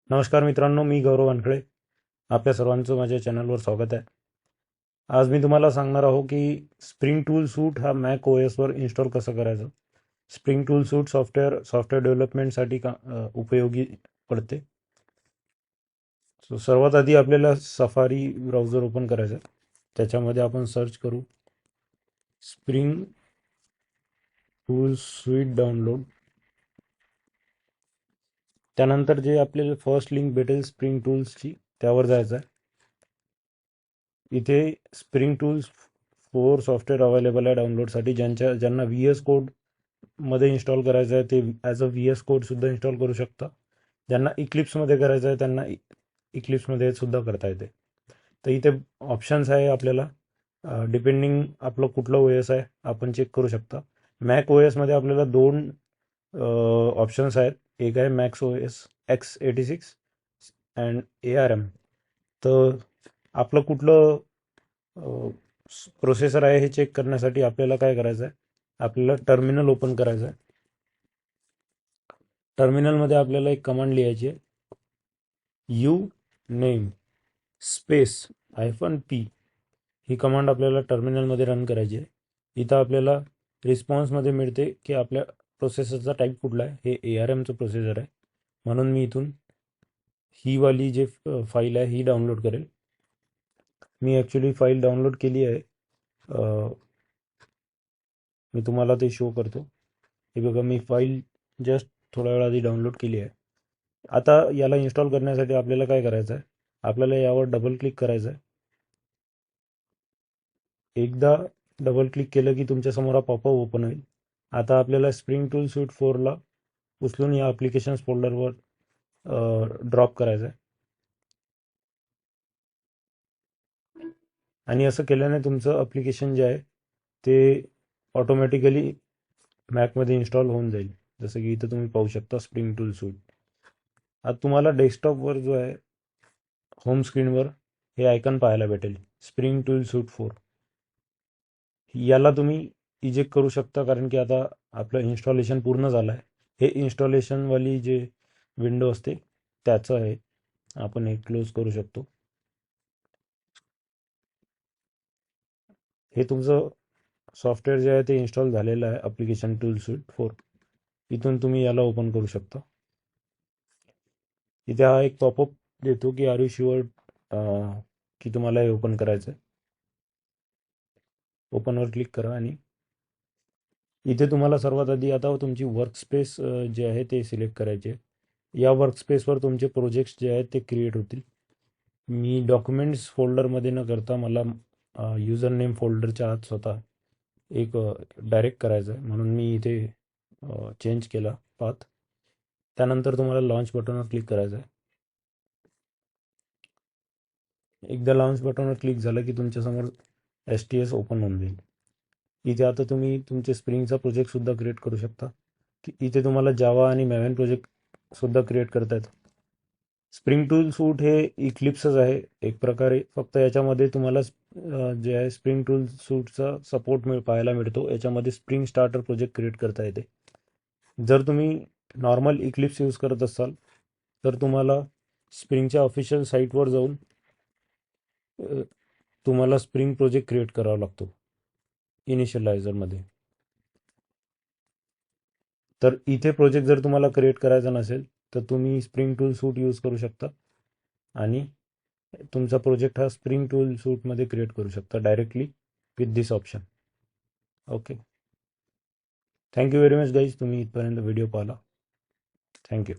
नमस्कार मित्रांनो, मी गौरव वानखळे. आपल्या सर्वांचं माझ्या चॅनलवर स्वागत आहे. आज मी तुम्हाला सांगणार आहो की स्प्रिंग टूल सूट हा मॅक ओ एसवर इन्स्टॉल कसं करायचं. स्प्रिंग टूल सूट सॉफ्टवेअर डेव्हलपमेंटसाठी उपयोगी पडते. सो सर्वात आधी आपल्याला सफारी ब्राउझर ओपन करायचं आहे. त्याच्यामध्ये आपण सर्च करू स्प्रिंग टूल सूट डाउनलोड. त्यानंतर जे आपल्याला फर्स्ट लिंक भेटेल स्प्रिंग टूल्सची, त्यावर जायचं आहे. इथे स्प्रिंग टूल्स 4 सॉफ्टवेअर अवेलेबल आहे डाउनलोडसाठी. ज्यांना व्ही एस कोड मध्ये इन्स्टॉल करायचं आहे ते ॲज अ व्ही एस कोडसुद्धा इन्स्टॉल करू शकता. ज्यांना इक्लिप्समध्ये करायचं आहे त्यांना इक्लिप्समध्ये सुद्धा करता येते. तर इथे ऑप्शन्स आहे आपल्याला, डिपेंडिंग आपलं कुठलं ओ एस आहे आपण चेक करू शकता. मॅक ओ एसमध्ये आपल्याला दोन ऑप्शन्स आहेत. एक आहे मॅक्स ओ एस X86 अँड ARM. तर आपलं कुठलं प्रोसेसर आहे हे चेक करण्यासाठी आपल्याला काय करायचं आहे, आपल्याला टर्मिनल ओपन करायचं आहे. टर्मिनलमध्ये आपल्याला एक कमांड लिहायची आहे, you name space -P. He command आपल्याला टर्मिनलमध्ये रन करायची आहे. इथं आपल्याला रिस्पॉन्समध्ये मिळते की आपल्या प्रोसेसरचा टाईप कुठला आहे. हे ARMचं प्रोसेसर आहे, म्हणून मी इथून ही वाली जे फाईल आहे ही डाउनलोड करेल. मी ॲक्च्युली फाईल डाउनलोड केली आहे. मी तुम्हाला ते शो करतो. हे बघा, मी फाईल जस्ट थोड्या वेळा आधी डाउनलोड केली आहे. आता याला इन्स्टॉल करण्यासाठी आपल्याला काय करायचं आहे, आपल्याला यावर डबल क्लिक करायचं आहे. एकदा डबल क्लिक केलं की तुमच्यासमोर हा पॉपअप ओपन होईल. आता आपल्याला स्प्रिंग टूल सूट 4ला उचलून या ॲप्लिकेशन्स फोल्डरवर ड्रॉप करायचं आहे. आणि असं केल्याने तुमचं ॲप्लिकेशन जे आहे ते ऑटोमॅटिकली मॅकमध्ये इन्स्टॉल होऊन जाईल. जसं की इथं तुम्ही पाहू शकता स्प्रिंग टूल सूट. आता तुम्हाला डेस्कटॉपवर जो आहे होम स्क्रीनवर हे आयकन पाहायला भेटेल, स्प्रिंग टूल सूट 4. याला तुम्ही इजेक्ट करू शकता, कारण की आता आपलं इन्स्टॉलेशन पूर्ण झालं आहे. हे इन्स्टॉलेशनवाली जे विंडो असते त्याचं आहे. आपण हे क्लोज करू शकतो. हे तुमचं सॉफ्टवेअर जे आहे ते इन्स्टॉल झालेलं आहे, ॲप्लिकेशन टूल सूट 4. इथून तुम्ही याला ओपन करू शकता. इथे हा एक पॉपअप देतो की आर यू शुअर की तुम्हाला हे ओपन करायचं आहे. ओपनवर क्लिक करा आणि इथे तुम्हाला सर्वात आधी आता तुमची वर्कस्पेस जे आहे ते सिलेक्ट करायचे. या वर्कस्पेसवर तुमचे प्रोजेक्ट्स जे आहेत ते क्रिएट होतील. मी डॉक्युमेंट्स फोल्डरमध्ये न करता मला युजर नेम फोल्डरच्या आत स्वतः एक डायरेक्ट करायचं आहे, म्हणून मी इथे चेंज केला पाथ. त्यानंतर तुम्हाला लॉन्च बटनवर क्लिक करायचं आहे. एकदा लॉन्च बटनवर क्लिक झालं की तुमच्यासमोर STS ओपन होऊन जाईल. इथे आता तुम्ही तुमचे स्प्रिंगचा प्रोजेक्टसुद्धा क्रिएट करू शकता. की इथे तुम्हाला जावा आणि मॅव्हन प्रोजेक्टसुद्धा क्रिएट करता येतं. स्प्रिंग टूल सूट हे इक्लिप्सच आहे एक प्रकारे, फक्त याच्यामध्ये तुम्हाला जे आहे स्प्रिंग टूल सूटचा सपोर्ट पाहायला मिळतो. याच्यामध्ये स्प्रिंग स्टार्टर प्रोजेक्ट क्रिएट करता येते. जर तुम्ही नॉर्मल इक्लिप्स यूज करत असाल तर तुम्हाला स्प्रिंगच्या ऑफिशियल साईटवर जाऊन तुम्हाला स्प्रिंग प्रोजेक्ट क्रिएट करावा लागतो इनिशियलायझरमध्ये. तर इथे प्रोजेक्ट जर तुम्हाला क्रिएट करायचा नसेल तर तुम्ही स्प्रिंग टूल सूट यूज करू शकता आणि तुमचा प्रोजेक्ट हा स्प्रिंग टूल सूटमध्ये क्रिएट करू शकता directly with this option. Okay, thank you very much guys, तुम्ही इथपर्यंत व्हिडिओ पाहिला. थँक्यू.